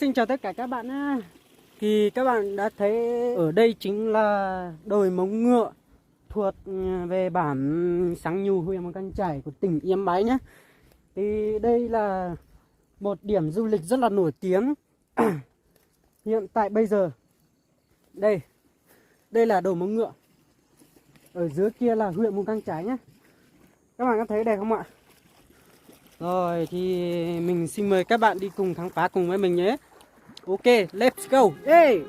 Xin chào tất cả các bạn nhé. Thì các bạn đã thấy ở đây chính là đồi Móng Ngựa thuộc về bản Sáng Nhù, huyện Mù Căng Chải của tỉnh Yên Bái nhé. Thì đây là một điểm du lịch rất là nổi tiếng. Hiện tại bây giờ đây là đồi Móng Ngựa. Ở dưới kia là huyện Mù Căng Chải nhé. Các bạn có thấy đẹp không ạ? Rồi thì mình xin mời các bạn đi cùng khám phá cùng với mình nhé. Ok, let's go. Hey!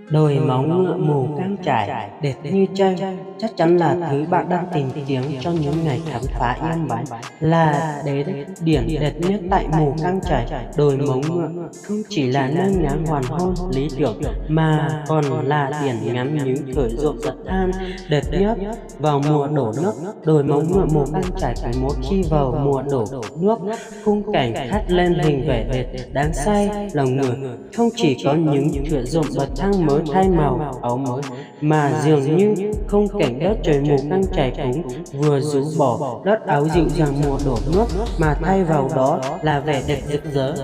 Đồi Móng Ngựa Mù Căng Chải đẹp như tranh, chắc chắn là thứ bạn đang tìm kiếm trong những ngày khám phá Yên Bái. Là đến điểm đẹp nhất tại Mù Căng Chải. Đồi Móng Ngựa không chỉ là nơi ngắm hoàng hôn lý tưởng mà còn là điểm ngắm những thửa ruộng bậc thang đẹp nhất vào mùa đổ nước. Đồi Móng Ngựa Mù Căng Chải mỗi khi vào mùa đổ nước, khung cảnh khắc lên hình vẻ đẹp đáng say lòng người. Không chỉ có những thửa ruộng bậc thang mới thay màu áo mới, mà dường như khung cảnh đất trời Mù Căng Chải cũng vừa rũ bỏ lớp áo dịu dàng mùa đổ nước, mà thay vào đó là vẻ đẹp rực rỡ